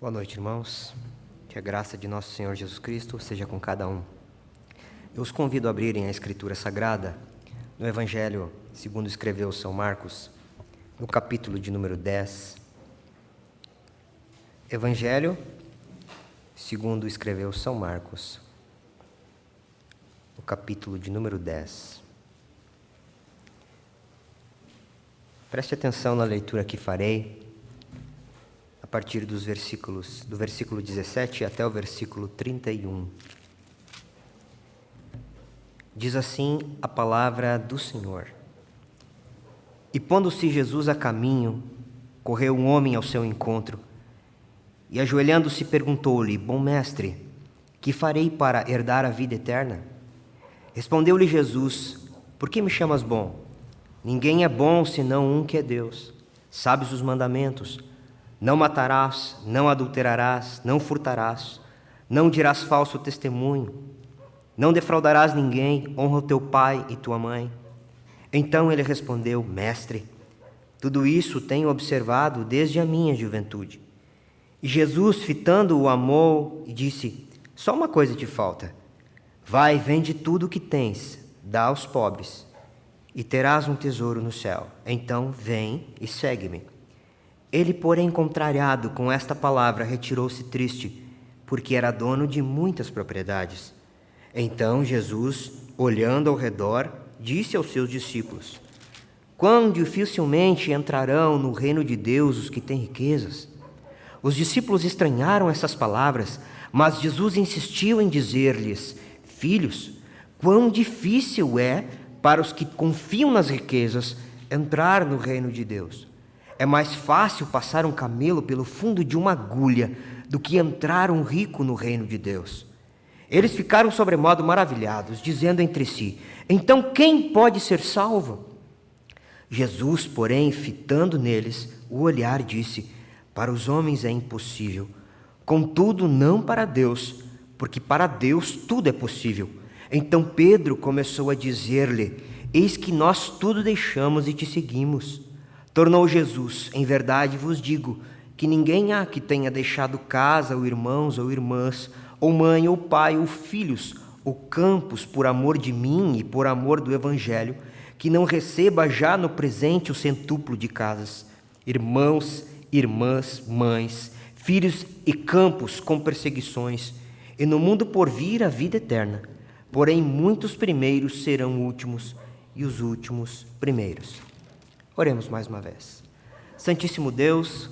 Boa noite, irmãos. Que a graça de nosso Senhor Jesus Cristo seja com cada um. Eu os convido a abrirem a Escritura Sagrada no Evangelho segundo escreveu São Marcos, no capítulo de número 10. Evangelho segundo escreveu São Marcos, no capítulo de número 10. Preste atenção na leitura que farei, a partir do versículo 17 até o versículo 31. Diz assim a palavra do Senhor. E pondo-se Jesus a caminho, correu um homem ao seu encontro, e ajoelhando-se perguntou-lhe: Bom mestre, que farei para herdar a vida eterna? Respondeu-lhe Jesus: Por que me chamas bom? Ninguém é bom senão um que é Deus. Sabes os mandamentos: não matarás, não adulterarás, não furtarás, não dirás falso testemunho, não defraudarás ninguém, honra o teu pai e tua mãe. Então ele respondeu: Mestre, tudo isso tenho observado desde a minha juventude. E Jesus, fitando-o, amou e disse: Só uma coisa te falta. Vai, vende tudo o que tens, dá aos pobres, e terás um tesouro no céu. Então vem e segue-me. Ele, porém, contrariado com esta palavra, retirou-se triste, porque era dono de muitas propriedades. Então Jesus, olhando ao redor, disse aos seus discípulos: Quão dificilmente entrarão no reino de Deus os que têm riquezas? Os discípulos estranharam essas palavras, mas Jesus insistiu em dizer-lhes: Filhos, quão difícil é para os que confiam nas riquezas entrar no reino de Deus. É mais fácil passar um camelo pelo fundo de uma agulha do que entrar um rico no reino de Deus. Eles ficaram sobremodo maravilhados, dizendo entre si: Então quem pode ser salvo? Jesus, porém, fitando neles o olhar, disse: Para os homens é impossível, contudo não para Deus, porque para Deus tudo é possível. Então Pedro começou a dizer-lhe: Eis que nós tudo deixamos e te seguimos. Tornou Jesus: Em verdade vos digo que ninguém há que tenha deixado casa, ou irmãos, ou irmãs, ou mãe, ou pai, ou filhos, ou campos, por amor de mim e por amor do Evangelho, que não receba já no presente o centuplo de casas, irmãos, irmãs, mães, filhos e campos com perseguições, e no mundo por vir a vida eterna. Porém muitos primeiros serão últimos, e os últimos primeiros. Oremos mais uma vez. Santíssimo Deus,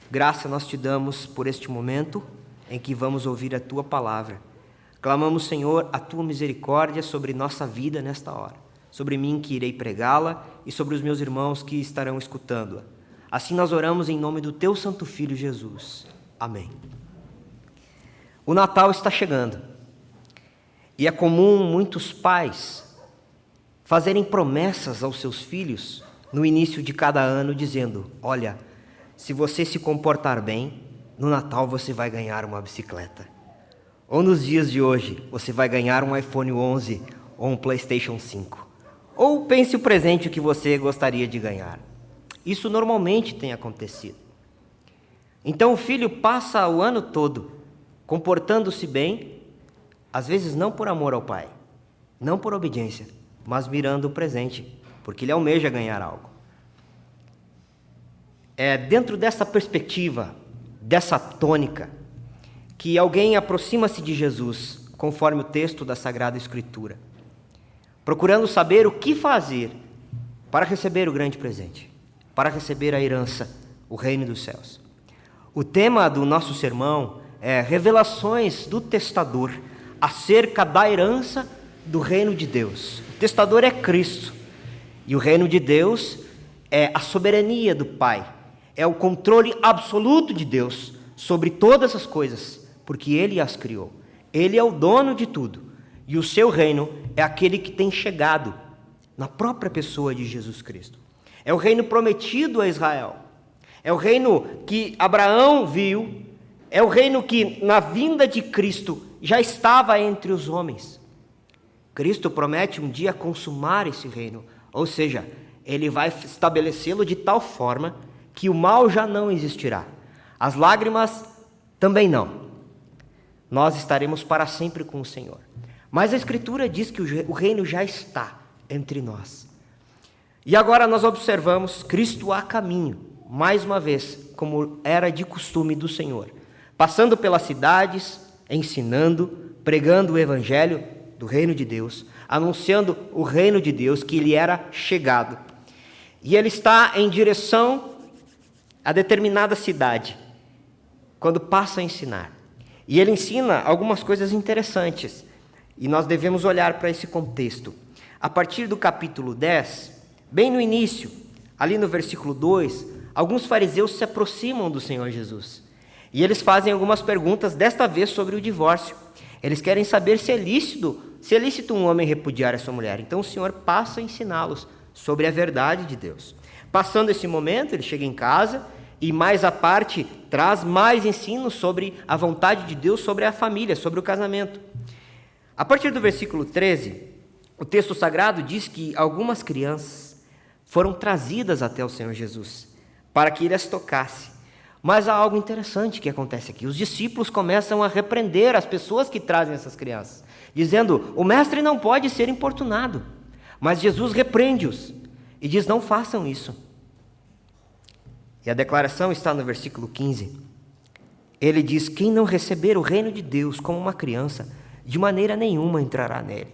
graça nós te damos por este momento em que vamos ouvir a Tua palavra. Clamamos, Senhor, a Tua misericórdia sobre nossa vida nesta hora, sobre mim que irei pregá-la e sobre os meus irmãos que estarão escutando-a. Assim nós oramos em nome do Teu Santo Filho Jesus. Amém. O Natal está chegando e é comum muitos pais fazerem promessas aos seus filhos no início de cada ano, dizendo: Olha, se você se comportar bem, no Natal você vai ganhar uma bicicleta. Ou nos dias de hoje, você vai ganhar um iPhone 11 ou um PlayStation 5. Ou pense o presente que você gostaria de ganhar. Isso normalmente tem acontecido. Então o filho passa o ano todo comportando-se bem, às vezes não por amor ao pai, não por obediência, mas mirando o presente, porque ele almeja ganhar algo. É dentro dessa perspectiva, dessa tônica, que alguém aproxima-se de Jesus, conforme o texto da Sagrada Escritura, procurando saber o que fazer para receber o grande presente, para receber a herança, o reino dos céus. O tema do nosso sermão é revelações do testador acerca da herança do reino de Deus. O testador é Cristo. E o reino de Deus é a soberania do Pai, é o controle absoluto de Deus sobre todas as coisas, porque Ele as criou. Ele é o dono de tudo, e o seu reino é aquele que tem chegado na própria pessoa de Jesus Cristo. É o reino prometido a Israel, é o reino que Abraão viu, é o reino que na vinda de Cristo já estava entre os homens. Cristo promete um dia consumar esse reino, ou seja, Ele vai estabelecê-lo de tal forma que o mal já não existirá. As lágrimas Também não. Nós estaremos para sempre com o Senhor. Mas a Escritura diz que o reino já está entre nós. E agora nós observamos Cristo a caminho, mais uma vez, como era de costume do Senhor, passando pelas cidades, ensinando, pregando o Evangelho do reino de Deus, anunciando o reino de Deus que lhe era chegado. E ele está em direção a determinada cidade, quando passa a ensinar. E ele ensina algumas coisas interessantes, e nós devemos olhar para esse contexto. A partir do capítulo 10, bem no início, ali no versículo 2, alguns fariseus se aproximam do Senhor Jesus. E eles fazem algumas perguntas, desta vez sobre o divórcio. Eles querem saber se é lícito um homem repudiar a sua mulher. Então o Senhor passa a ensiná-los sobre a verdade de Deus. Passando esse momento, ele chega em casa e mais à parte traz mais ensino sobre a vontade de Deus, sobre a família, sobre o casamento. A partir do versículo 13, o texto sagrado diz que algumas crianças foram trazidas até o Senhor Jesus para que ele as tocasse. Mas há algo interessante que acontece aqui. Os discípulos começam a repreender as pessoas que trazem essas crianças, dizendo: o mestre não pode ser importunado. Mas Jesus repreende-os e diz: não façam isso. E a declaração está no versículo 15. Ele diz: quem não receber o reino de Deus como uma criança, de maneira nenhuma entrará nele.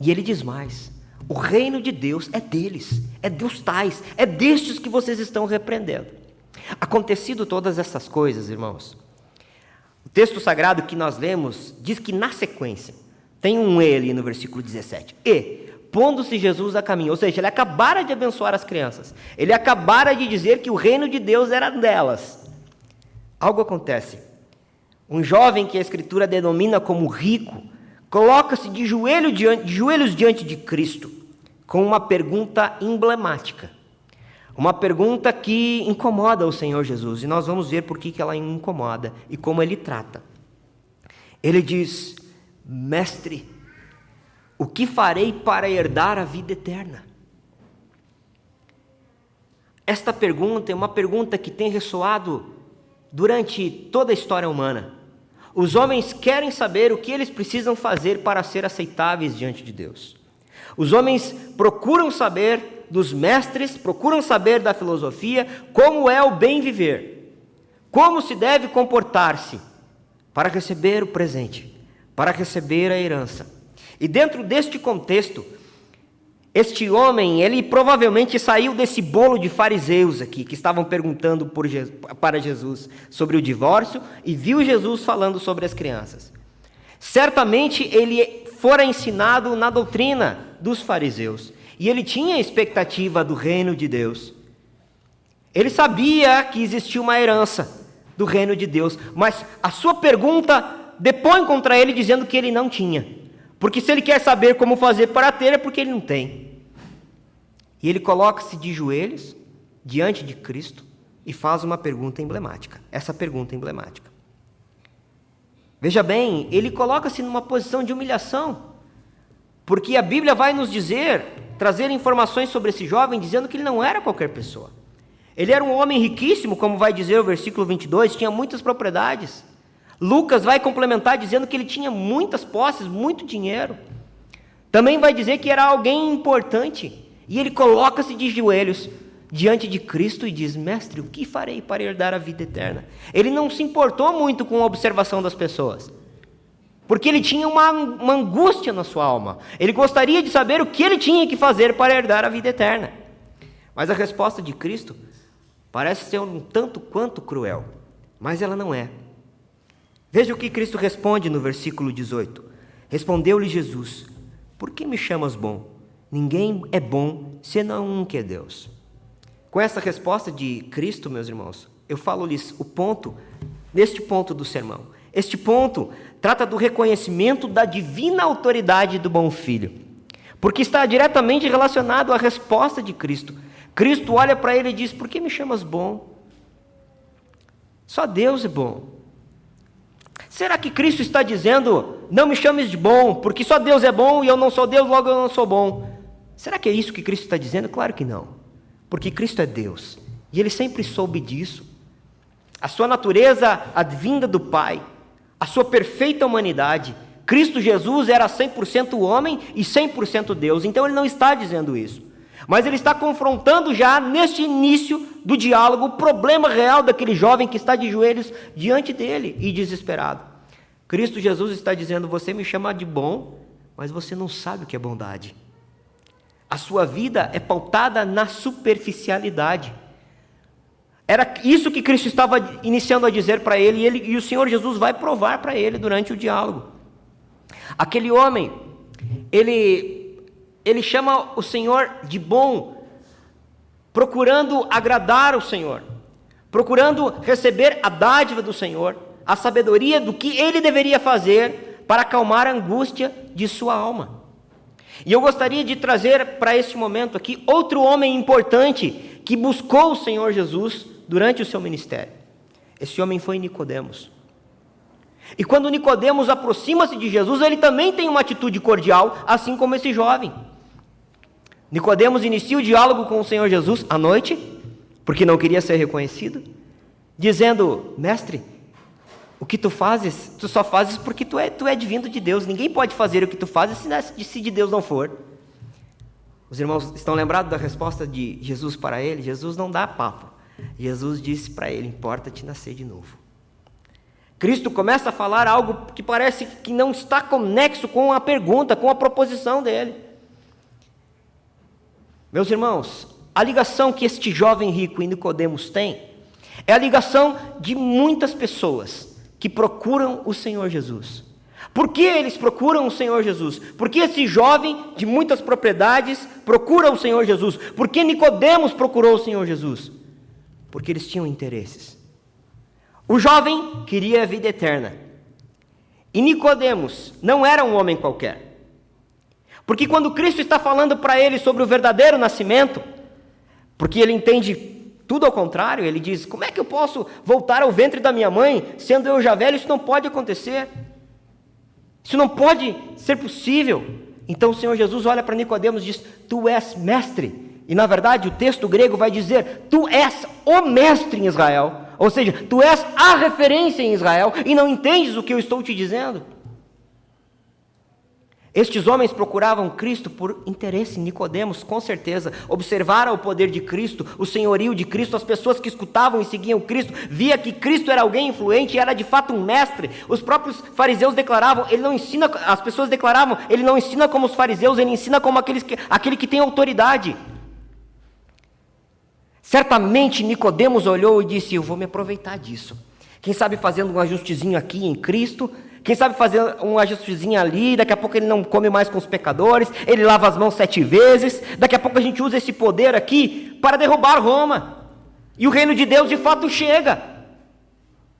E ele diz mais: o reino de Deus é deles, é dos tais, é destes que vocês estão repreendendo. Acontecido todas essas coisas, irmãos, o texto sagrado que nós lemos diz que na sequência, tem um E ali no versículo 17. E, pondo-se Jesus a caminho, ou seja, ele acabara de abençoar as crianças, ele acabara de dizer que o reino de Deus era delas. Algo acontece. Um jovem que a Escritura denomina como rico, coloca-se de joelhos diante de Cristo, com uma pergunta emblemática. Uma pergunta que incomoda o Senhor Jesus, e nós vamos ver por que ela incomoda e como ele trata. Ele diz: mestre, o que farei para herdar a vida eterna? Esta pergunta é uma pergunta que tem ressoado durante toda a história humana. Os homens querem saber o que eles precisam fazer para ser aceitáveis diante de Deus. Os homens procuram saber dos mestres, procuram saber da filosofia como é o bem viver, como se deve comportar-se para receber o presente, para receber a herança. E dentro deste contexto, este homem, ele provavelmente saiu desse bolo de fariseus aqui, que estavam perguntando para Jesus sobre o divórcio, e viu Jesus falando sobre as crianças. Certamente ele fora ensinado na doutrina dos fariseus, e ele tinha a expectativa do reino de Deus. Ele sabia que existia uma herança do reino de Deus, mas a sua pergunta depõe contra ele dizendo que ele não tinha. Porque se ele quer saber como fazer para ter, é porque ele não tem. E ele coloca-se de joelhos diante de Cristo e faz uma pergunta emblemática. Essa pergunta emblemática. Veja bem, ele coloca-se numa posição de humilhação, porque a Bíblia vai nos dizer, trazer informações sobre esse jovem, dizendo que ele não era qualquer pessoa. Ele era um homem riquíssimo, como vai dizer o versículo 22, tinha muitas propriedades. Lucas vai complementar dizendo que ele tinha muitas posses, muito dinheiro. Também vai dizer que era alguém importante. E ele coloca-se de joelhos diante de Cristo e diz: mestre, o que farei para herdar a vida eterna? Ele não se importou muito com a observação das pessoas, porque ele tinha uma angústia na sua alma. Ele gostaria de saber o que ele tinha que fazer para herdar a vida eterna. Mas a resposta de Cristo parece ser um tanto quanto cruel, mas ela não é. Veja o que Cristo responde no versículo 18. Respondeu-lhe Jesus: por que me chamas bom? Ninguém é bom, senão um que é Deus. Com essa resposta de Cristo, meus irmãos, eu falo-lhes o ponto, neste ponto do sermão. Este ponto trata do reconhecimento da divina autoridade do bom filho, porque está diretamente relacionado à resposta de Cristo. Cristo olha para ele e diz: por que me chamas bom? Só Deus é bom. Será que Cristo está dizendo: não me chames de bom, porque só Deus é bom e eu não sou Deus, logo eu não sou bom? Será que é isso que Cristo está dizendo? Claro que não, porque Cristo é Deus, e Ele sempre soube disso. a sua natureza advinda do Pai, a sua perfeita humanidade. Cristo Jesus era 100% homem e 100% Deus, então ele não está dizendo isso. Mas ele está confrontando já, neste início do diálogo, o problema real daquele jovem que está de joelhos diante dele e desesperado. Cristo Jesus está dizendo: você me chama de bom, mas você não sabe o que é bondade. A sua vida é pautada na superficialidade. Era isso que Cristo estava iniciando a dizer para ele, e o Senhor Jesus vai provar para ele durante o diálogo. Aquele homem, ele chama o Senhor de bom, procurando agradar o Senhor, procurando receber a dádiva do Senhor, a sabedoria do que ele deveria fazer para acalmar a angústia de sua alma. E eu gostaria de trazer para este momento aqui outro homem importante que buscou o Senhor Jesus durante o seu ministério. Esse homem foi Nicodemos. E quando Nicodemos aproxima-se de Jesus, ele também tem uma atitude cordial, assim como esse jovem. Nicodemos inicia o diálogo com o Senhor Jesus à noite, porque não queria ser reconhecido, dizendo: mestre, o que tu fazes, tu só fazes porque tu é divino de Deus. Ninguém pode fazer o que tu fazes se de Deus não for. Os irmãos estão lembrados da resposta de Jesus para ele? Jesus não dá papo. Jesus disse para ele: importa-te nascer de novo. Cristo começa a falar algo que parece que não está conexo com a pergunta, com a proposição dele. Meus irmãos, a ligação que este jovem rico e Nicodemos tem é a ligação de muitas pessoas que procuram o Senhor Jesus. Por que eles procuram o Senhor Jesus? Porque esse jovem de muitas propriedades procura o Senhor Jesus. Por que Nicodemos procurou o Senhor Jesus? Porque eles tinham interesses. O jovem queria a vida eterna. E Nicodemos não era um homem qualquer. Porque quando Cristo está falando para ele sobre o verdadeiro nascimento, porque ele entende tudo ao contrário, ele diz: como é que eu posso voltar ao ventre da minha mãe, sendo eu já velho? Isso não pode acontecer. Isso não pode ser possível. Então o Senhor Jesus olha para Nicodemos e diz: tu és mestre. E na verdade o texto grego vai dizer: tu és o mestre em Israel. Ou seja, tu és a referência em Israel e não entendes o que eu estou te dizendo. Estes homens procuravam Cristo por interesse. Nicodemos, com certeza, observara o poder de Cristo, o senhorio de Cristo. As pessoas que escutavam e seguiam Cristo, via que Cristo era alguém influente e era de fato um mestre. Os próprios fariseus declaravam, ele não ensina, as pessoas declaravam, ele não ensina como os fariseus, ele ensina como aquele que tem autoridade. Certamente Nicodemos olhou e disse: eu vou me aproveitar disso. Quem sabe fazendo um ajustezinho aqui em Cristo, quem sabe fazer um ajustezinho ali, daqui a pouco ele não come mais com os pecadores, ele lava as mãos 7 vezes, daqui a pouco a gente usa esse poder aqui para derrubar Roma, e o reino de Deus de fato chega.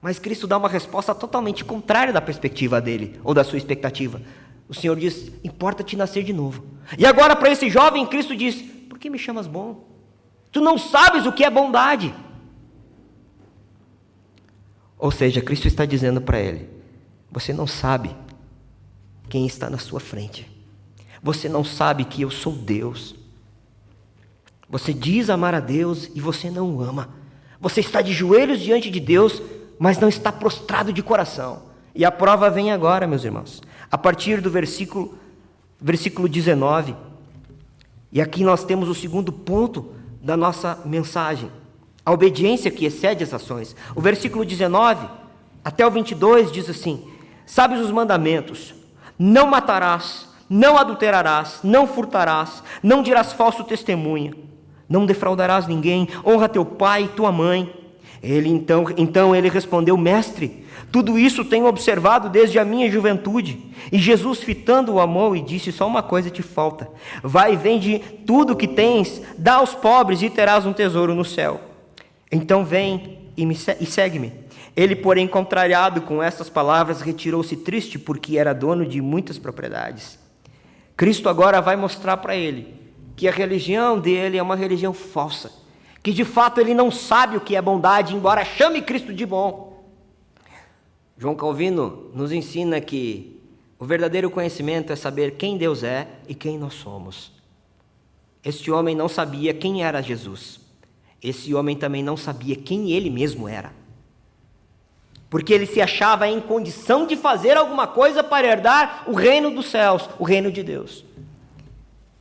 Mas Cristo dá uma resposta totalmente contrária da perspectiva dele, ou da sua expectativa. O Senhor diz: importa-te nascer de novo. E agora para esse jovem, Cristo diz: por que me chamas bom? Tu não sabes o que é bondade. Ou seja, Cristo está dizendo para ele: você não sabe quem está na sua frente. Você não sabe que eu sou Deus. Você diz amar a Deus e você não o ama. Você está de joelhos diante de Deus, mas não está prostrado de coração. E a prova vem agora, meus irmãos, a partir do versículo 19. E aqui nós temos o segundo ponto da nossa mensagem: a obediência que excede as ações. O versículo 19 até o 22 diz assim: sabes os mandamentos: não matarás, não adulterarás, não furtarás, não dirás falso testemunho, não defraudarás ninguém, honra teu pai e tua mãe. Então ele respondeu: mestre, tudo isso tenho observado desde a minha juventude. E Jesus, fitando, o amou e disse: só uma coisa te falta. Vai e vende tudo que tens, dá aos pobres e terás um tesouro no céu. Então vem e segue-me. Ele, porém, contrariado com essas palavras, retirou-se triste, porque era dono de muitas propriedades. Cristo agora vai mostrar para ele que a religião dele é uma religião falsa, que de fato ele não sabe o que é bondade, embora chame Cristo de bom. João Calvino nos ensina que o verdadeiro conhecimento é saber quem Deus é e quem nós somos. Este homem não sabia quem era Jesus. Esse homem também não sabia quem ele mesmo era. porque ele se achava em condição de fazer alguma coisa para herdar o reino dos céus, o reino de Deus.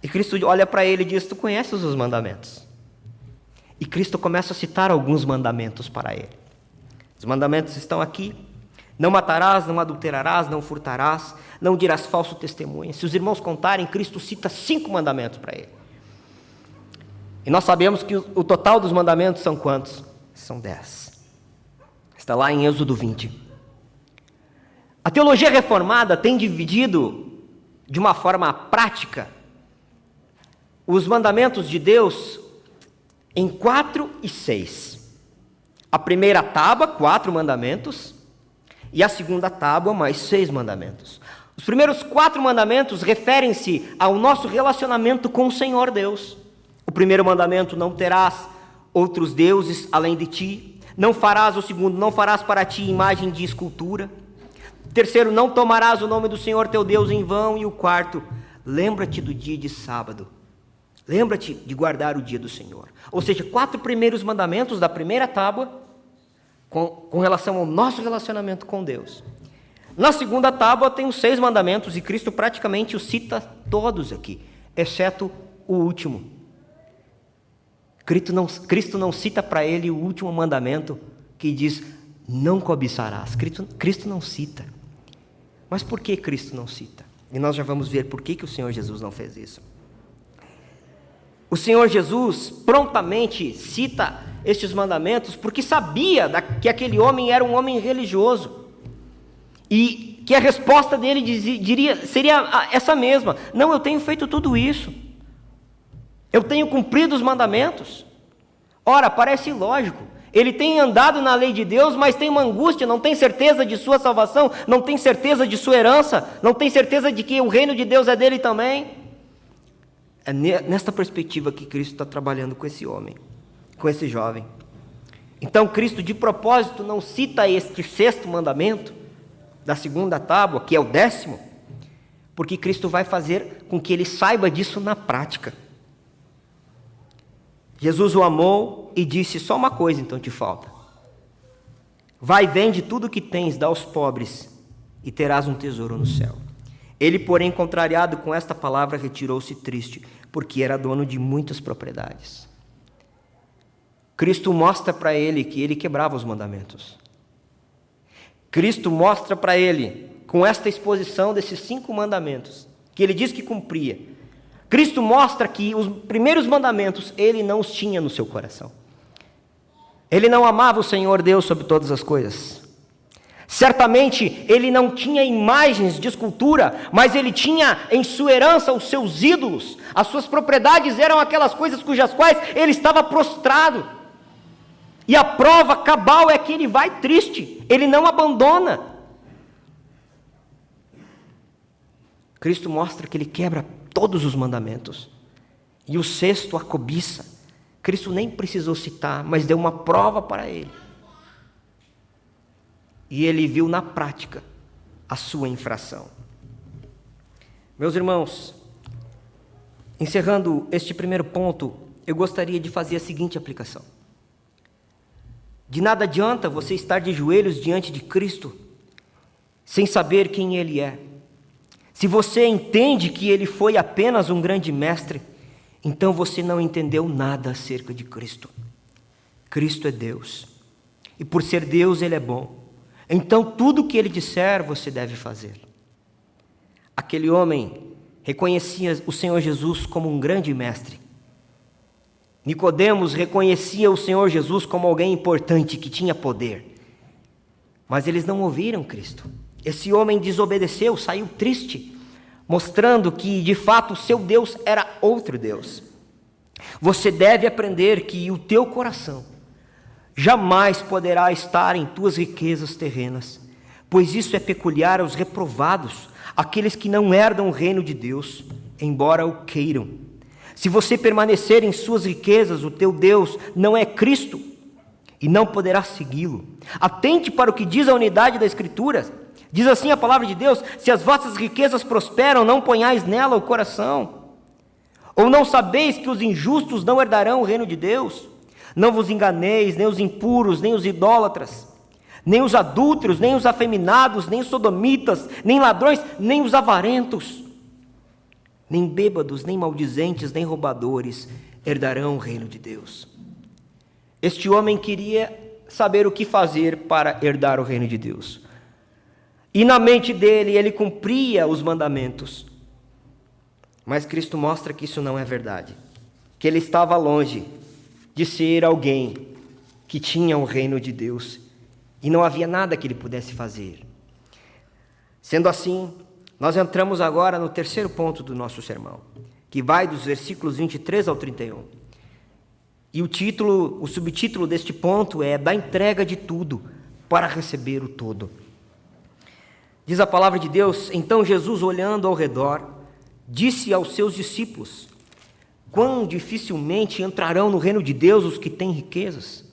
E Cristo olha para ele e diz: tu conheces os mandamentos. E Cristo começa a citar alguns mandamentos para ele. Os mandamentos estão aqui: não matarás, não adulterarás, não furtarás, não dirás falso testemunho. Se os irmãos contarem, Cristo cita 5 mandamentos para ele. E nós sabemos que o total dos mandamentos são quantos? São 10. Está lá em Êxodo 20. A teologia reformada tem dividido de uma forma prática os mandamentos de Deus em 4 e 6. A primeira tábua, 4 mandamentos, e a segunda tábua, mais 6 mandamentos. Os primeiros 4 mandamentos referem-se ao nosso relacionamento com o Senhor Deus. O primeiro mandamento: não terás outros deuses além de ti. Não farás, o segundo: não farás para ti imagem de escultura. O terceiro: não tomarás o nome do Senhor teu Deus em vão. E o quarto: lembra-te do dia de sábado. Lembra-te de guardar o dia do Senhor. Ou seja, 4 primeiros mandamentos da primeira tábua com relação ao nosso relacionamento com Deus. Na segunda tábua tem os 6 mandamentos, e Cristo praticamente os cita todos aqui, exceto o último. Cristo não cita para ele o último mandamento, que diz: não cobiçarás. Cristo não cita. Mas por que Cristo não cita? E nós já vamos ver por que o Senhor Jesus não fez isso. O Senhor Jesus prontamente cita estes mandamentos porque sabia que aquele homem era um homem religioso, e que a resposta dele seria essa mesma: não, eu tenho feito tudo isso, eu tenho cumprido os mandamentos. Ora, parece ilógico. Ele tem andado na lei de Deus, mas tem uma angústia, não tem certeza de sua salvação, não tem certeza de sua herança, não tem certeza de que o reino de Deus é dele também. É nesta perspectiva que Cristo está trabalhando com esse homem, com esse jovem. Então Cristo, de propósito, não cita este 6º mandamento da segunda tábua, que é o 10º, porque Cristo vai fazer com que ele saiba disso na prática. Jesus o amou e disse: só uma coisa então te falta. Vai, vende tudo o que tens, dá aos pobres, e terás um tesouro no céu. Ele, porém, contrariado com esta palavra, retirou-se triste, porque era dono de muitas propriedades. Cristo mostra para ele que ele quebrava os mandamentos. Cristo mostra para ele, com esta exposição desses 5 mandamentos, que ele diz que cumpria, Cristo mostra que os primeiros mandamentos ele não os tinha no seu coração. Ele não amava o Senhor Deus sobre todas as coisas. Certamente ele não tinha imagens de escultura, mas ele tinha em sua herança os seus ídolos. As suas propriedades eram aquelas coisas cujas quais ele estava prostrado. E a prova cabal é que ele vai triste, ele não abandona. Cristo mostra que ele quebra todos os mandamentos. E o 6º, a cobiça, Cristo nem precisou citar, mas deu uma prova para ele. E ele viu na prática a sua infração. Meus irmãos, encerrando este primeiro ponto, eu gostaria de fazer a seguinte aplicação. De nada adianta você estar de joelhos diante de Cristo sem saber quem Ele é. Se você entende que Ele foi apenas um grande mestre, então você não entendeu nada acerca de Cristo. Cristo é Deus, e por ser Deus Ele é bom. Então tudo o que Ele disser você deve fazer. Aquele homem reconhecia o Senhor Jesus como um grande mestre. Nicodemos reconhecia o Senhor Jesus como alguém importante, que tinha poder. Mas eles não ouviram Cristo. Esse homem desobedeceu, saiu triste, mostrando que de fato o seu Deus era outro Deus. Você deve aprender que o teu coração jamais poderá estar em tuas riquezas terrenas, pois isso é peculiar aos reprovados, aqueles que não herdam o reino de Deus, embora o queiram. Se você permanecer em suas riquezas, o teu Deus não é Cristo, e não poderá segui-lo. Atente para o que diz a unidade da Escritura. Diz assim a palavra de Deus: se as vossas riquezas prosperam, não ponhais nela o coração. Ou não sabeis que os injustos não herdarão o reino de Deus? Não vos enganeis, nem os impuros, nem os idólatras, nem os adúlteros, nem os afeminados, nem os sodomitas, nem ladrões, nem os avarentos, nem bêbados, nem maldizentes, nem roubadores herdarão o reino de Deus. Este homem queria saber o que fazer para herdar o reino de Deus. E na mente dele, ele cumpria os mandamentos. Mas Cristo mostra que isso não é verdade. Que ele estava longe de ser alguém que tinha o reino de Deus. E não havia nada que ele pudesse fazer. Sendo assim, nós entramos agora no terceiro ponto do nosso sermão, que vai dos versículos 23 ao 31. E o subtítulo deste ponto é da entrega de tudo para receber o todo. Diz a palavra de Deus: então Jesus, olhando ao redor, disse aos seus discípulos: quão dificilmente entrarão no reino de Deus os que têm riquezas.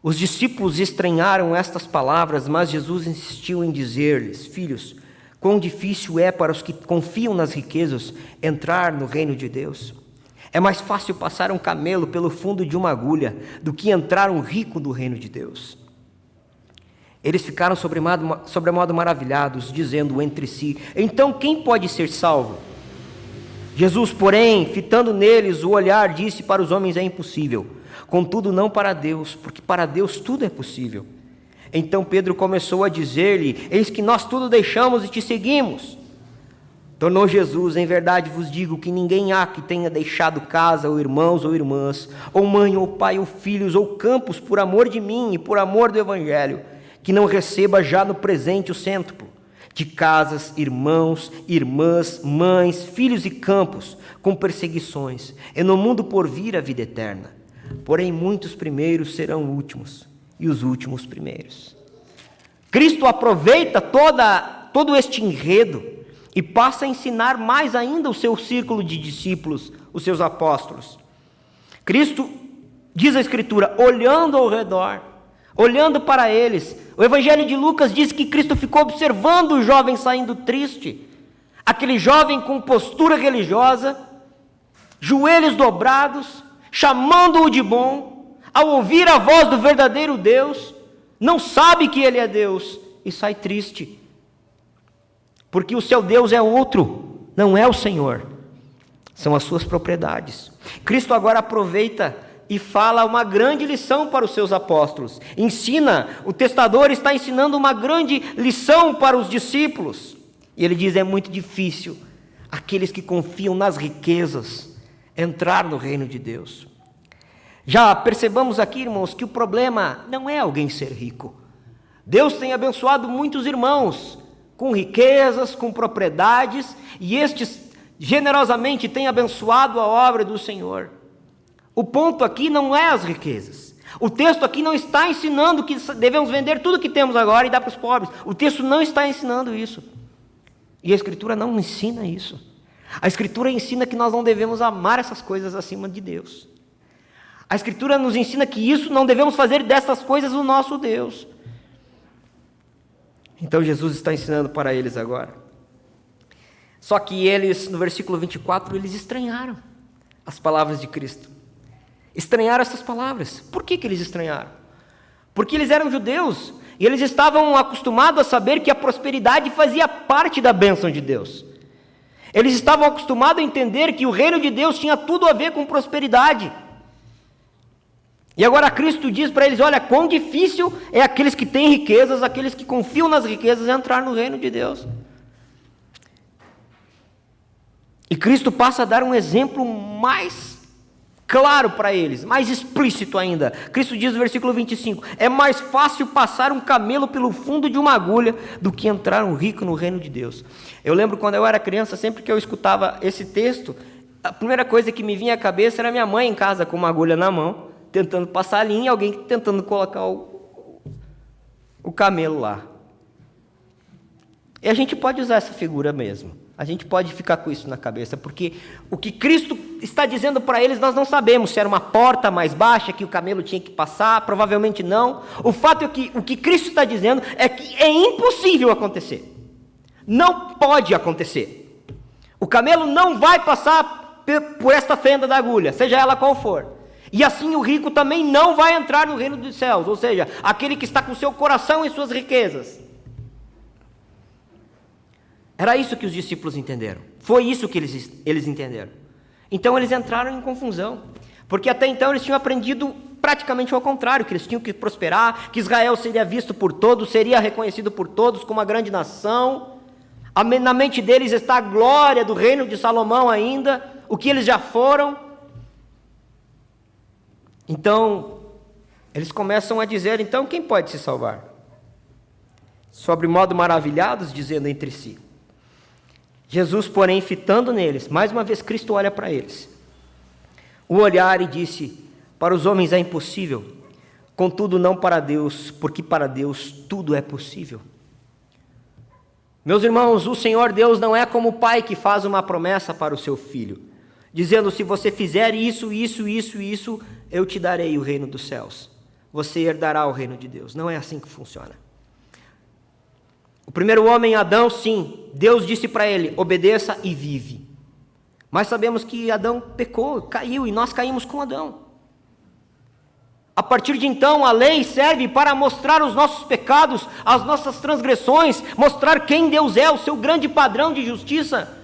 Os discípulos estranharam estas palavras, mas Jesus insistiu em dizer-lhes: filhos, quão difícil é para os que confiam nas riquezas entrar no reino de Deus. É mais fácil passar um camelo pelo fundo de uma agulha do que entrar um rico no reino de Deus. Eles ficaram sobremodo maravilhados, dizendo entre si: então quem pode ser salvo? Jesus, porém, fitando neles o olhar, disse: para os homens é impossível, contudo não para Deus, porque para Deus tudo é possível. Então Pedro começou a dizer-lhe: eis que nós tudo deixamos e te seguimos. Tornou Jesus: em verdade vos digo que ninguém há que tenha deixado casa, ou irmãos ou irmãs, ou mãe ou pai ou filhos ou campos, por amor de mim e por amor do Evangelho, que não receba já no presente o cêntuplo de casas, irmãos, irmãs, mães, filhos e campos, com perseguições, e no mundo por vir a vida eterna. Porém muitos primeiros serão últimos, e os últimos primeiros. Cristo aproveita todo este enredo e passa a ensinar mais ainda o seu círculo de discípulos, os seus apóstolos. Cristo, diz a Escritura, olhando ao redor, olhando para eles. O Evangelho de Lucas diz que Cristo ficou observando o jovem saindo triste, aquele jovem com postura religiosa, joelhos dobrados, chamando-o de bom, ao ouvir a voz do verdadeiro Deus, não sabe que ele é Deus e sai triste. Porque o seu Deus é outro, não é o Senhor, são as suas propriedades. Cristo agora aproveita e fala uma grande lição para os seus apóstolos. O testador está ensinando uma grande lição para os discípulos. E ele diz: é muito difícil aqueles que confiam nas riquezas entrar no reino de Deus. Já percebamos aqui, irmãos, que o problema não é alguém ser rico. Deus tem abençoado muitos irmãos com riquezas, com propriedades, e estes generosamente têm abençoado a obra do Senhor. O ponto aqui não é as riquezas. O texto aqui não está ensinando que devemos vender tudo que temos agora e dar para os pobres. O texto não está ensinando isso. E a Escritura não ensina isso. A Escritura ensina que nós não devemos amar essas coisas acima de Deus. A Escritura nos ensina que isso não devemos fazer dessas coisas o nosso Deus. Então Jesus está ensinando para eles agora. Só que eles, no versículo 24, eles estranharam as palavras de Cristo. Estranharam essas palavras. Por que eles estranharam? Porque eles eram judeus e eles estavam acostumados a saber que a prosperidade fazia parte da bênção de Deus. Eles estavam acostumados a entender que o reino de Deus tinha tudo a ver com prosperidade. E agora Cristo diz para eles: olha, quão difícil é aqueles que têm riquezas, aqueles que confiam nas riquezas, entrar no reino de Deus. E Cristo passa a dar um exemplo mais claro para eles, mais explícito ainda. Cristo diz no versículo 25: é mais fácil passar um camelo pelo fundo de uma agulha do que entrar um rico no reino de Deus. Eu lembro quando eu era criança, sempre que eu escutava esse texto, a primeira coisa que me vinha à cabeça era minha mãe em casa com uma agulha na mão, tentando passar a linha, e alguém tentando colocar o camelo lá. E a gente pode usar essa figura mesmo. A gente pode ficar com isso na cabeça, porque o que Cristo está dizendo para eles, nós não sabemos se era uma porta mais baixa que o camelo tinha que passar, provavelmente não. O fato é que o que Cristo está dizendo é que é impossível acontecer. Não pode acontecer. O camelo não vai passar por esta fenda da agulha, seja ela qual for. E assim o rico também não vai entrar no reino dos céus, ou seja, aquele que está com seu coração em suas riquezas. Era isso que os discípulos entenderam. Foi isso que eles entenderam. Então eles entraram em confusão, porque até então eles tinham aprendido praticamente ao contrário, que eles tinham que prosperar, que Israel seria visto por todos, seria reconhecido por todos como uma grande nação. Na mente deles está a glória do reino de Salomão ainda, o que eles já foram. Então, eles começam a dizer, então quem pode se salvar? Sobre modo maravilhados, dizendo entre si. Jesus, porém, fitando neles, mais uma vez Cristo olha para eles, o olhar e disse, para os homens é impossível, contudo não para Deus, porque para Deus tudo é possível. Meus irmãos, o Senhor Deus não é como o pai que faz uma promessa para o seu filho, dizendo, se você fizer isso, eu te darei o reino dos céus. Você herdará o reino de Deus. Não é assim que funciona. O primeiro homem, Adão, sim, Deus disse para ele, obedeça e vive. Mas sabemos que Adão pecou, caiu, e nós caímos com Adão. A partir de então, a lei serve para mostrar os nossos pecados, as nossas transgressões, mostrar quem Deus é, o seu grande padrão de justiça.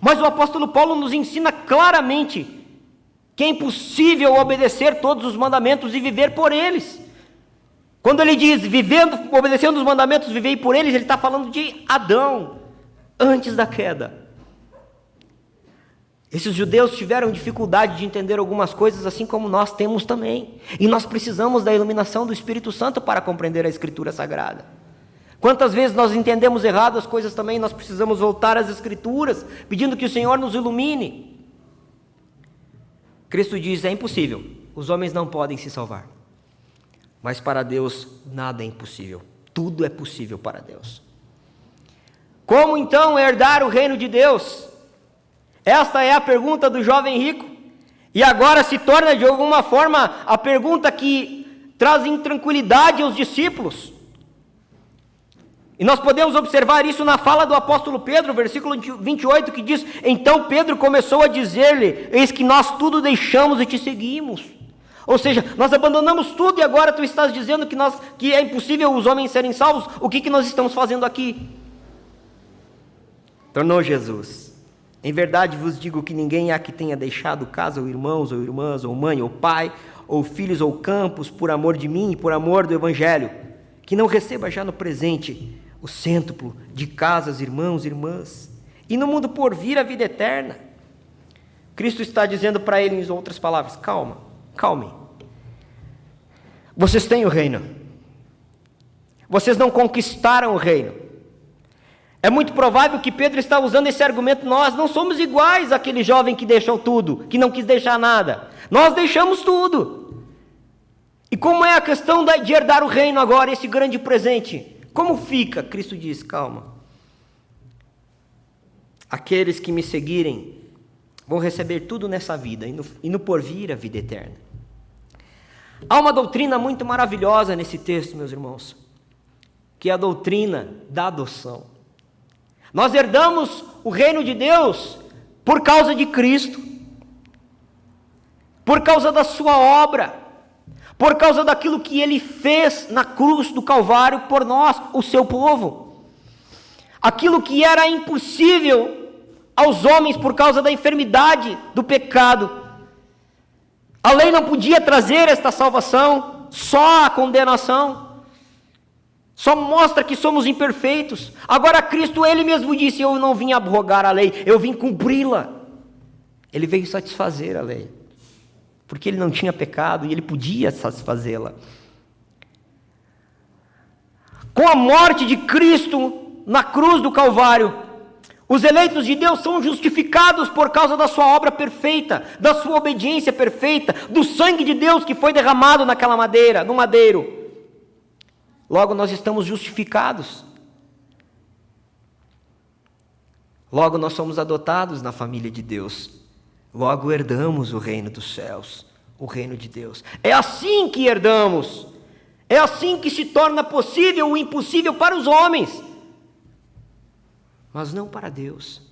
Mas o apóstolo Paulo nos ensina claramente que é impossível obedecer todos os mandamentos e viver por eles. Quando ele diz, obedecendo os mandamentos, vivei por eles, ele está falando de Adão, antes da queda. Esses judeus tiveram dificuldade de entender algumas coisas, assim como nós temos também. E nós precisamos da iluminação do Espírito Santo para compreender a Escritura Sagrada. Quantas vezes nós entendemos errado as coisas também, nós precisamos voltar às Escrituras, pedindo que o Senhor nos ilumine. Cristo diz, é impossível, os homens não podem se salvar. Mas para Deus nada é impossível, tudo é possível para Deus. Como então herdar o reino de Deus? Esta é a pergunta do jovem rico, e agora se torna de alguma forma a pergunta que traz intranquilidade aos discípulos. E nós podemos observar isso na fala do apóstolo Pedro, versículo 28, que diz, então Pedro começou a dizer-lhe, eis que nós tudo deixamos e te seguimos. Ou seja, nós abandonamos tudo e agora tu estás dizendo que é impossível os homens serem salvos, o que nós estamos fazendo aqui? Tornou Jesus, em verdade vos digo que ninguém há que tenha deixado casa, ou irmãos, ou irmãs, ou mãe, ou pai, ou filhos, ou campos, por amor de mim e por amor do Evangelho, que não receba já no presente o cêntuplo de casas, irmãos e irmãs, e no mundo por vir a vida eterna. Cristo está dizendo para ele, em outras palavras, calmem. Vocês têm o reino. Vocês não conquistaram o reino. É muito provável que Pedro está usando esse argumento, nós não somos iguais àquele jovem que deixou tudo, que não quis deixar nada. Nós deixamos tudo. E como é a questão de herdar o reino agora, esse grande presente? Como fica? Cristo diz, calma. Aqueles que me seguirem vão receber tudo nessa vida e no porvir a vida eterna. Há uma doutrina muito maravilhosa nesse texto, meus irmãos, que é a doutrina da adoção. Nós herdamos o reino de Deus por causa de Cristo, por causa da sua obra, por causa daquilo que Ele fez na cruz do Calvário por nós, o seu povo. Aquilo que era impossível aos homens por causa da enfermidade, do pecado. A lei não podia trazer esta salvação, só a condenação. Só mostra que somos imperfeitos. Agora Cristo, Ele mesmo disse, eu não vim abrogar a lei, eu vim cumpri-la. Ele veio satisfazer a lei, porque Ele não tinha pecado e Ele podia satisfazê-la. Com a morte de Cristo na cruz do Calvário, os eleitos de Deus são justificados por causa da sua obra perfeita, da sua obediência perfeita, do sangue de Deus que foi derramado naquela madeira, no madeiro. Logo nós estamos justificados. Logo nós somos adotados na família de Deus. Logo herdamos o reino dos céus, o reino de Deus. É assim que herdamos. É assim que se torna possível o impossível para os homens, mas não para Deus.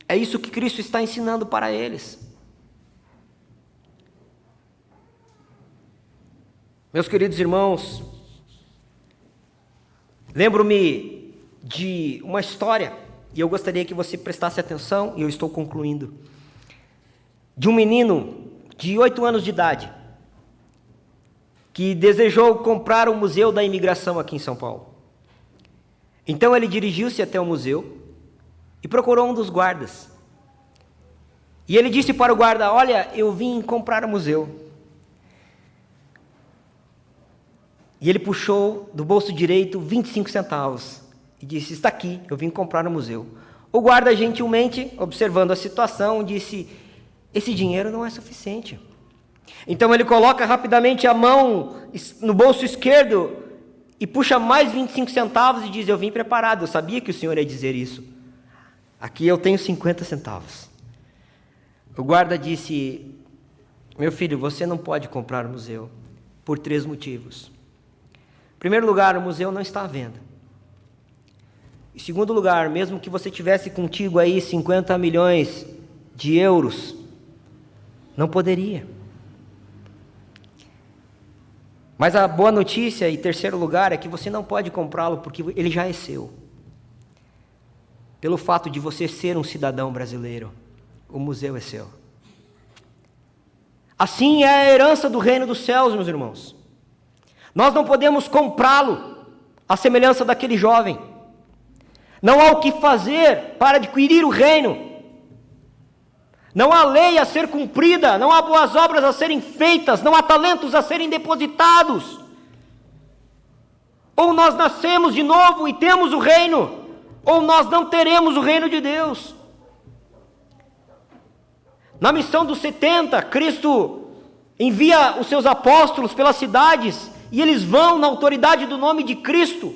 É isso que Cristo está ensinando para eles. Meus queridos irmãos, lembro-me de uma história, e eu gostaria que você prestasse atenção, e eu estou concluindo, de um menino de 8 anos de idade, que desejou comprar o Museu da Imigração aqui em São Paulo. Então ele dirigiu-se até o museu e procurou um dos guardas. E ele disse para o guarda: olha, eu vim comprar o museu. E ele puxou do bolso direito 25 centavos e disse: está aqui, eu vim comprar o museu. O guarda, gentilmente, observando a situação, disse: esse dinheiro não é suficiente. Então ele coloca rapidamente a mão no bolso esquerdo e puxa mais 25 centavos e diz: eu vim preparado, eu sabia que o senhor ia dizer isso. Aqui eu tenho 50 centavos. O guarda disse: meu filho, você não pode comprar o museu por 3 motivos. Em primeiro lugar, o museu não está à venda. Em segundo lugar, mesmo que você tivesse contigo aí 50 milhões de euros, não poderia. Mas a boa notícia, em terceiro lugar, é que você não pode comprá-lo porque ele já é seu. Pelo fato de você ser um cidadão brasileiro, o museu é seu. Assim é a herança do reino dos céus, meus irmãos. Nós não podemos comprá-lo à semelhança daquele jovem. Não há o que fazer para adquirir o reino. Não há lei a ser cumprida, não há boas obras a serem feitas, não há talentos a serem depositados. Ou nós nascemos de novo e temos o reino, ou nós não teremos o reino de Deus. Na missão dos 70, Cristo envia os seus apóstolos pelas cidades, e eles vão na autoridade do nome de Cristo.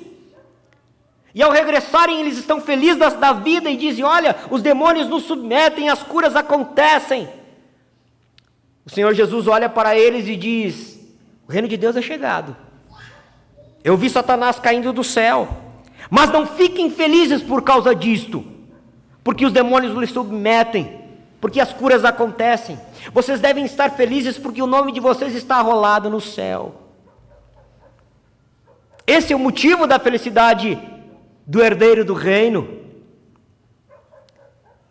E ao regressarem, eles estão felizes da vida e dizem: olha, os demônios nos submetem, as curas acontecem. O Senhor Jesus olha para eles e diz: o reino de Deus é chegado. Eu vi Satanás caindo do céu. Mas não fiquem felizes por causa disto, porque os demônios lhes submetem, porque as curas acontecem. Vocês devem estar felizes porque o nome de vocês está arrolado no céu. Esse é o motivo da felicidade do herdeiro do reino.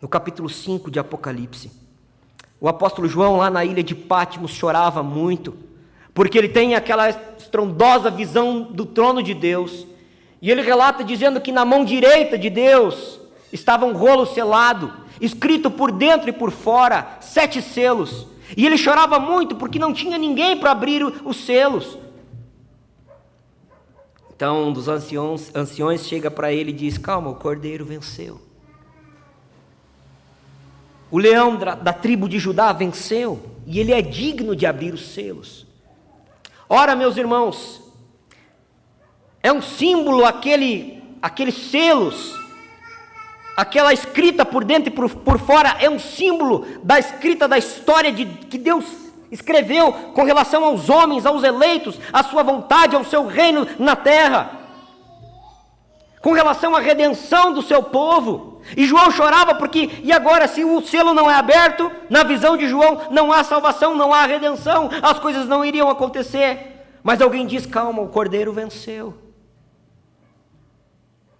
No capítulo 5 de Apocalipse, o apóstolo João, lá na ilha de Patmos, chorava muito, porque ele tem aquela estrondosa visão do trono de Deus, e ele relata dizendo que na mão direita de Deus estava um rolo selado, escrito por dentro e por fora, 7 selos, e ele chorava muito porque não tinha ninguém para abrir os selos. Então um dos anciões chega para ele e diz: calma, o cordeiro venceu. O leão da tribo de Judá venceu, e ele é digno de abrir os selos. Ora, meus irmãos, é um símbolo aqueles selos, aquela escrita por dentro e por fora, é um símbolo da escrita da história que Deus escreveu com relação aos homens, aos eleitos, à sua vontade, ao seu reino na terra, com relação à redenção do seu povo. E João chorava porque, e agora, se o selo não é aberto, na visão de João, não há salvação, não há redenção, as coisas não iriam acontecer. Mas alguém diz: calma, o cordeiro venceu.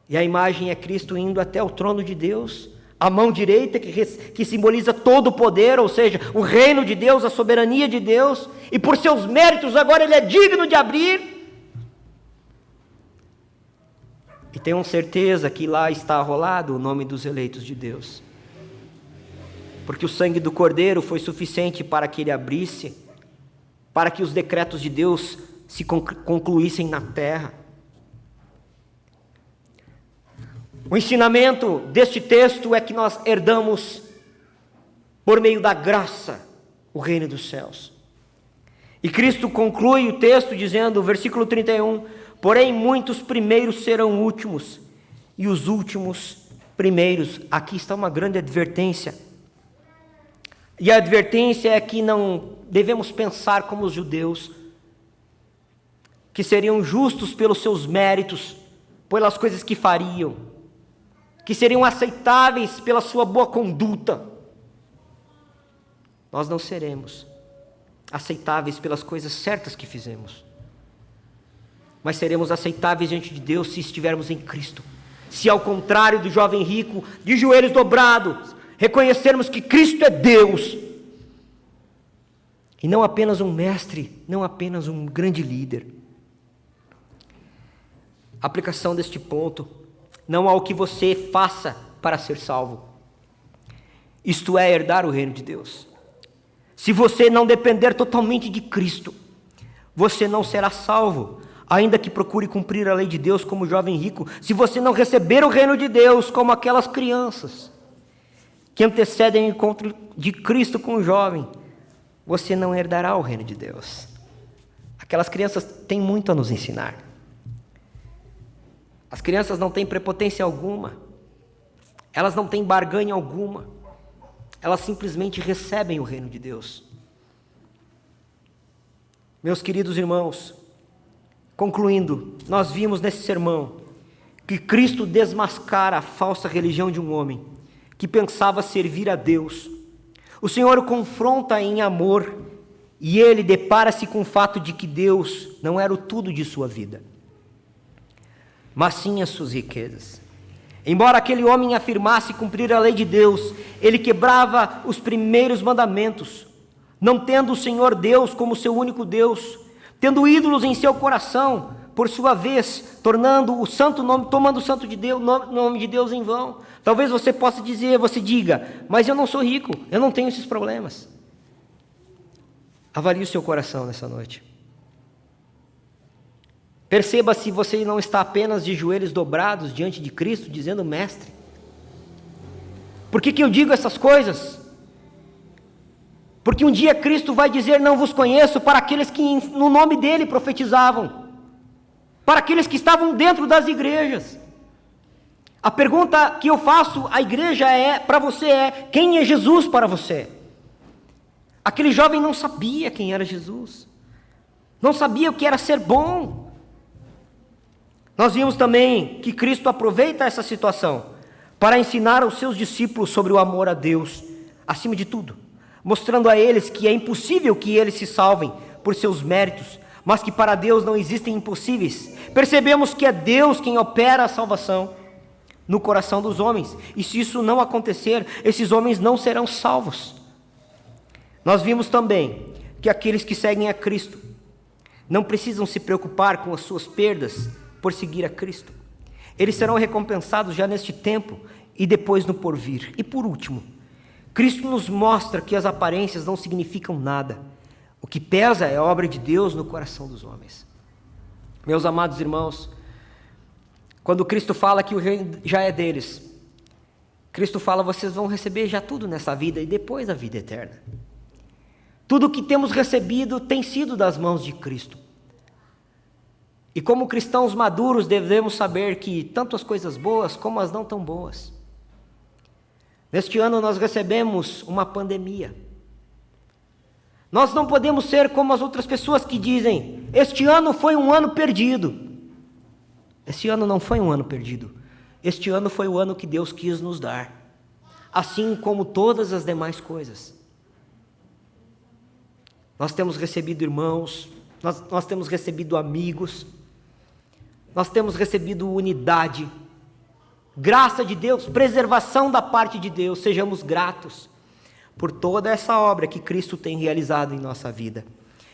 E a imagem é Cristo indo até o trono de Deus, a mão direita que simboliza todo o poder, ou seja, o reino de Deus, a soberania de Deus, e por seus méritos agora ele é digno de abrir. E tenham certeza que lá está arrolado o nome dos eleitos de Deus, porque o sangue do Cordeiro foi suficiente para que ele abrisse, para que os decretos de Deus se concluíssem na terra. O ensinamento deste texto é que nós herdamos, por meio da graça, o reino dos céus. E Cristo conclui o texto dizendo, versículo 31, porém muitos primeiros serão últimos, e os últimos primeiros. Aqui está uma grande advertência. E a advertência é que não devemos pensar como os judeus, que seriam justos pelos seus méritos, pelas coisas que fariam, que seriam aceitáveis pela sua boa conduta. Nós não seremos aceitáveis pelas coisas certas que fizemos. mas seremos aceitáveis diante de Deus se estivermos em Cristo. Se ao contrário do jovem rico, de joelhos dobrados, reconhecermos que Cristo é Deus, e não apenas um mestre, não apenas um grande líder. A aplicação deste ponto não ao que você faça para ser salvo, isto é, herdar o reino de Deus. Se você não depender totalmente de Cristo, você não será salvo, ainda que procure cumprir a lei de Deus como o jovem rico. Se você não receber o reino de Deus como aquelas crianças que antecedem o encontro de Cristo com o jovem, você não herdará o reino de Deus. Aquelas crianças têm muito a nos ensinar. As crianças não têm prepotência alguma, elas não têm barganha alguma, elas simplesmente recebem o reino de Deus. Meus queridos irmãos, concluindo, nós vimos nesse sermão que Cristo desmascara a falsa religião de um homem que pensava servir a Deus. O Senhor o confronta em amor e ele depara-se com o fato de que Deus não era o tudo de sua vida, mas sim as suas riquezas. Embora aquele homem afirmasse cumprir a lei de Deus, ele quebrava os primeiros mandamentos, não tendo o Senhor Deus como seu único Deus, tendo ídolos em seu coração, por sua vez, tomando o santo de Deus, nome de Deus em vão. Talvez você possa dizer, você diga, mas eu não sou rico, eu não tenho esses problemas. Avalie o seu coração nessa noite. Perceba se você não está apenas de joelhos dobrados diante de Cristo, dizendo, mestre. Por que eu digo essas coisas? Porque um dia Cristo vai dizer, não vos conheço, para aqueles que no nome dele profetizavam, para aqueles que estavam dentro das igrejas. A pergunta que eu faço à igreja para você é, quem é Jesus para você? Aquele jovem não sabia quem era Jesus, não sabia o que era ser bom. Nós vimos também que Cristo aproveita essa situação para ensinar aos seus discípulos sobre o amor a Deus, acima de tudo, mostrando a eles que é impossível que eles se salvem por seus méritos, mas que para Deus não existem impossíveis. Percebemos que é Deus quem opera a salvação no coração dos homens, e se isso não acontecer, esses homens não serão salvos. Nós vimos também que aqueles que seguem a Cristo não precisam se preocupar com as suas perdas por seguir a Cristo. Eles serão recompensados já neste tempo e depois no porvir. E por último, Cristo nos mostra que as aparências não significam nada. O que pesa é a obra de Deus no coração dos homens. Meus amados irmãos, quando Cristo fala que o reino já é deles, Cristo fala, vocês vão receber já tudo nessa vida e depois a vida eterna. Tudo o que temos recebido tem sido das mãos de Cristo. E como cristãos maduros devemos saber que tanto as coisas boas como as não tão boas. Neste ano nós recebemos uma pandemia. Nós não podemos ser como as outras pessoas que dizem, este ano foi um ano perdido. Este ano não foi um ano perdido. Este ano foi o ano que Deus quis nos dar. Assim como todas as demais coisas. Nós temos recebido irmãos, nós temos recebido amigos, nós temos recebido unidade, graça de Deus, preservação da parte de Deus. Sejamos gratos por toda essa obra que Cristo tem realizado em nossa vida,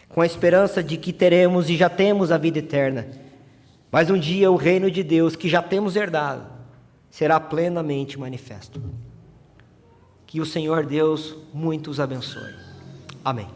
com a esperança de que teremos e já temos a vida eterna. Mas um dia o reino de Deus, que já temos herdado, será plenamente manifesto. Que o Senhor Deus muito os abençoe. Amém.